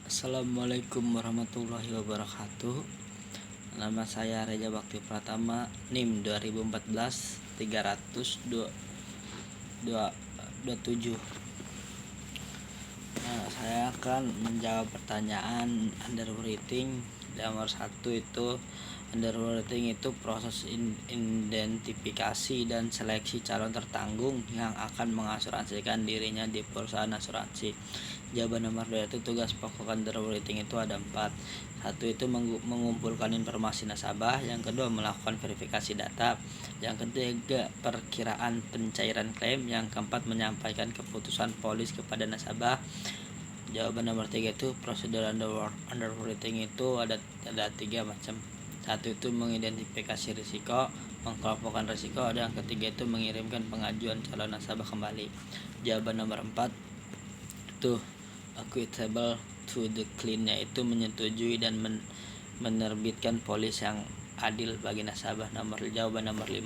Assalamualaikum warahmatullahi wabarakatuh. Nama saya Reja Bakti Pratama, NIM 2014 300 saya akan menjawab pertanyaan underwriting. Nomor 1 itu underwriting itu proses identifikasi dan seleksi calon tertanggung yang akan mengasuransikan dirinya di perusahaan asuransi. Jawaban nomor 2 itu tugas pokok underwriting itu ada 4. 1 itu mengumpulkan informasi nasabah, yang kedua melakukan verifikasi data, yang ketiga perkiraan pencairan klaim, yang keempat menyampaikan keputusan polis kepada nasabah. Jawaban nomor 3 itu prosedur underwriting itu ada 3 macam. 1 itu mengidentifikasi risiko, mengkelompokkan risiko, dan yang ketiga itu mengirimkan pengajuan calon nasabah kembali. Jawaban nomor 4 itu equitable to the clean, yaitu menyetujui dan menerbitkan polis yang adil bagi nasabah. Jawaban nomor 5,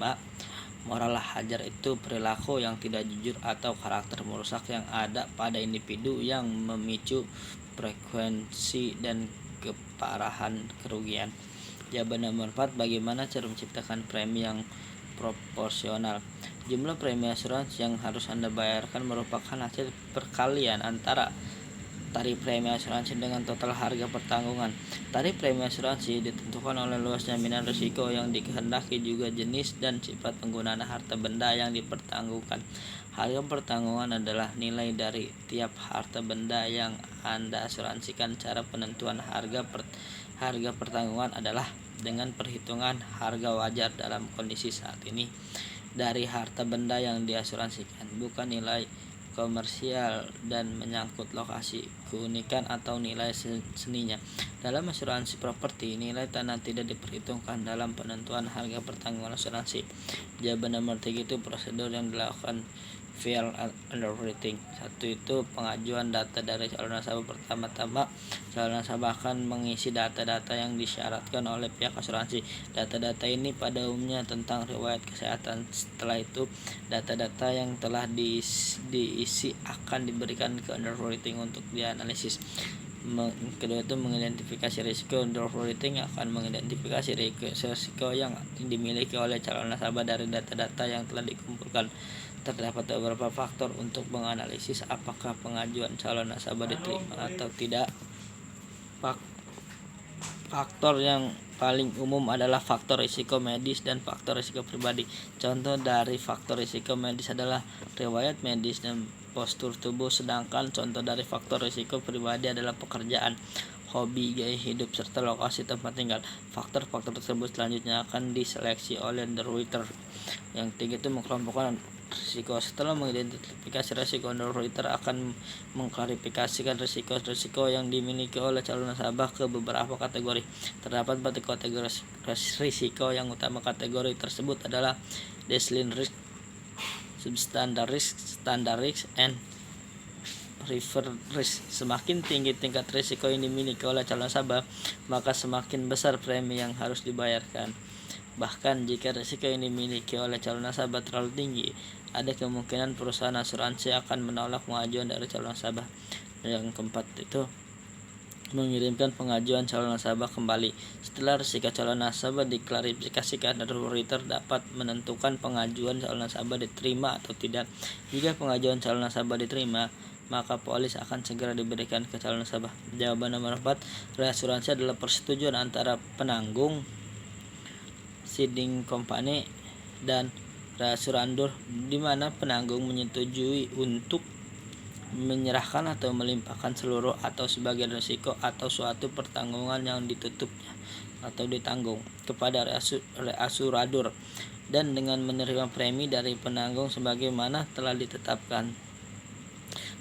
moral hajar itu perilaku yang tidak jujur atau karakter merusak yang ada pada individu yang memicu frekuensi dan keparahan kerugian. Jawaban nomor 4, bagaimana cara menciptakan premi yang proporsional. Jumlah premi asuransi yang harus Anda bayarkan merupakan hasil perkalian antara tarif premi asuransi dengan total harga pertanggungan. Tarif premi asuransi ditentukan oleh luas jaminan risiko yang dikehendaki, juga jenis dan sifat penggunaan harta benda yang dipertanggungan. Harga pertanggungan adalah nilai dari tiap harta benda yang Anda asuransikan. Cara penentuan harga pertanggungan adalah dengan perhitungan harga wajar dalam kondisi saat ini dari harta benda yang diasuransikan, bukan nilai komersial dan menyangkut lokasi, keunikan atau nilai seninya. Dalam asuransi properti, nilai tanah tidak diperhitungkan dalam penentuan harga pertanggungan asuransi. Jawaban nomor 3 itu prosedur yang dilakukan via underwriting. 1 itu pengajuan data dari calon nasabah. Pertama-tama, calon nasabah akan mengisi data-data yang disyaratkan oleh pihak asuransi. Data-data ini pada umumnya tentang riwayat kesehatan. Setelah itu, data-data yang telah diisi akan diberikan ke underwriting untuk dianalisis. Kedua itu mengidentifikasi risiko. Underwriting akan mengidentifikasi risiko yang dimiliki oleh calon nasabah dari data-data yang telah dikumpulkan. Terdapat beberapa faktor untuk menganalisis apakah pengajuan calon nasabah diterima atau tidak. Faktor yang paling umum adalah faktor risiko medis dan faktor risiko pribadi. Contoh dari faktor risiko medis adalah riwayat medis dan postur tubuh, sedangkan contoh dari faktor risiko pribadi adalah pekerjaan, hobi, gaya hidup, serta lokasi tempat tinggal. Faktor-faktor tersebut selanjutnya akan diseleksi oleh underwriter. Yang ketiga itu mengelompokkan risiko. Setelah mengidentifikasi risiko, underwriter akan mengklarifikasikan risiko-risiko yang dimiliki oleh calon nasabah ke beberapa kategori. Terdapat 4 kategori risiko yang utama. Kategori tersebut adalah baseline risk, substandard risk, standard risk, and preferred risk. Semakin tinggi tingkat risiko yang dimiliki oleh calon nasabah, maka semakin besar premi yang harus dibayarkan. Bahkan jika risiko yang dimiliki oleh calon nasabah terlalu tinggi, ada kemungkinan perusahaan asuransi akan menolak pengajuan dari calon nasabah. Yang keempat itu mengirimkan pengajuan calon nasabah kembali. Setelah risiko calon nasabah diklarifikasikan, underwriter dapat menentukan pengajuan calon nasabah diterima atau tidak. Jika pengajuan calon nasabah diterima, maka polis akan segera diberikan ke calon nasabah. Jawaban nomor 4, reasuransi adalah persetujuan antara penanggung, ceding company, dan reasurander, di mana penanggung menyetujui untuk menyerahkan atau melimpahkan seluruh atau sebagian risiko atau suatu pertanggungan yang ditutupnya atau ditanggung kepada reasuradur, dan dengan menerima premi dari penanggung sebagaimana telah ditetapkan.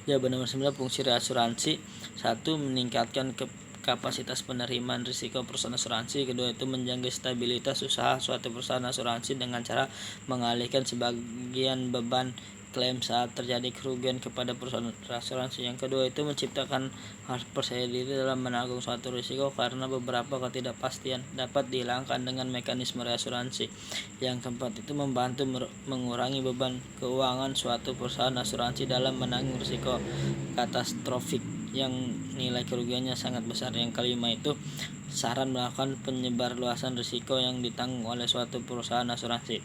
Jawaban nomor 9, fungsi reasuransi. 1. Meningkatkan kapasitas penerimaan risiko perusahaan asuransi. Kedua itu menjaga stabilitas usaha suatu perusahaan asuransi dengan cara mengalihkan sebagian beban klaim saat terjadi kerugian kepada perusahaan asuransi. Yang kedua itu menciptakan percaya diri dalam menanggung suatu risiko, karena beberapa ketidakpastian dapat dihilangkan dengan mekanisme reasuransi. Yang keempat itu membantu mengurangi beban keuangan suatu perusahaan asuransi dalam menanggung risiko katastrofik. yang nilai kerugiannya sangat besar. Yang kelima itu saran melakukan penyebarluasan risiko yang ditanggung oleh suatu perusahaan asuransi.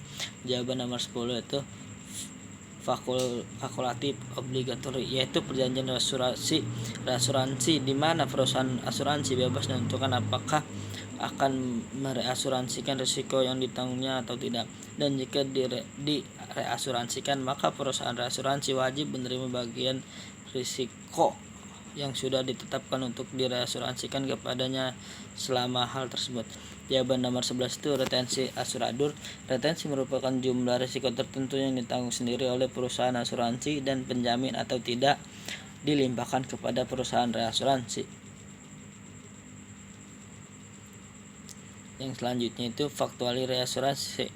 Jawaban nomor 10 itu fakultatif obligatory, yaitu perjanjian reasuransi di mana perusahaan asuransi bebas menentukan apakah akan mereasuransikan risiko yang ditanggungnya atau tidak, dan jika direasuransikan maka perusahaan reasuransi wajib menerima bagian risiko yang sudah ditetapkan untuk direasuransikan kepadanya selama hal tersebut. Jawaban nomor 11 itu retensi asuradur. Retensi merupakan jumlah risiko tertentu yang ditanggung sendiri oleh perusahaan asuransi dan penjamin atau tidak dilimpahkan kepada perusahaan reasuransi. Yang selanjutnya itu faktuali reasuransi.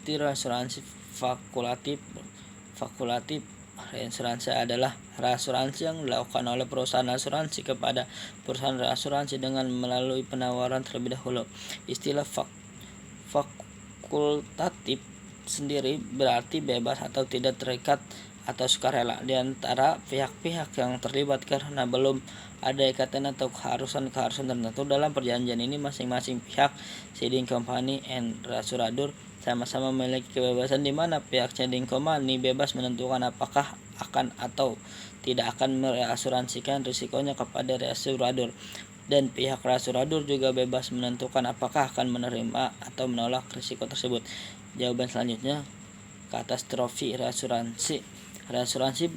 Reasuransi fakultatif reasuransi adalah reasuransi yang dilakukan oleh perusahaan asuransi kepada perusahaan reasuransi dengan melalui penawaran terlebih dahulu. Istilah fakultatif sendiri berarti bebas atau tidak terikat atau sukarela di antara pihak-pihak yang terlibat karena belum ada ikatan atau keharusan tertentu dalam perjanjian ini. Masing-masing pihak, ceding company and reasuradur, sama-sama memiliki kebebasan di mana pihak ceding company bebas menentukan apakah akan atau tidak akan mereasuransikan risikonya kepada reasuradur, dan pihak reasuradur juga bebas menentukan apakah akan menerima atau menolak risiko tersebut. Jawaban selanjutnya katastrofi reasuransi. Reasuransi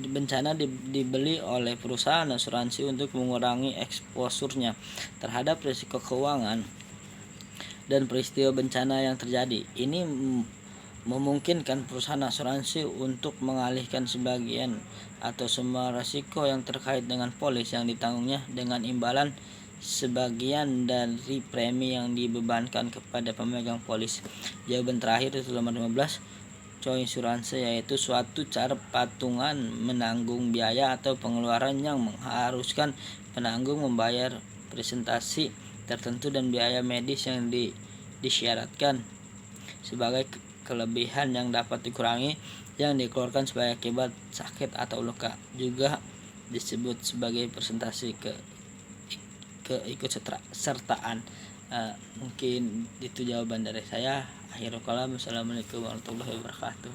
bencana dibeli oleh perusahaan asuransi untuk mengurangi eksposurnya terhadap risiko keuangan dan peristiwa bencana yang terjadi. Ini memungkinkan perusahaan asuransi untuk mengalihkan sebagian atau semua risiko yang terkait dengan polis yang ditanggungnya dengan imbalan sebagian dari premi yang dibebankan kepada pemegang polis. Jawaban terakhir itu nomor 15, coinsurance, yaitu suatu cara patungan menanggung biaya atau pengeluaran yang mengharuskan penanggung membayar presentasi tertentu dan biaya medis yang disyaratkan sebagai kelebihan yang dapat dikurangi yang dikeluarkan sebagai akibat sakit atau luka, juga disebut sebagai presentasi keikutsertaan. Mungkin itu jawaban dari saya. Akhirul kalam. Assalamualaikum warahmatullahi wabarakatuh.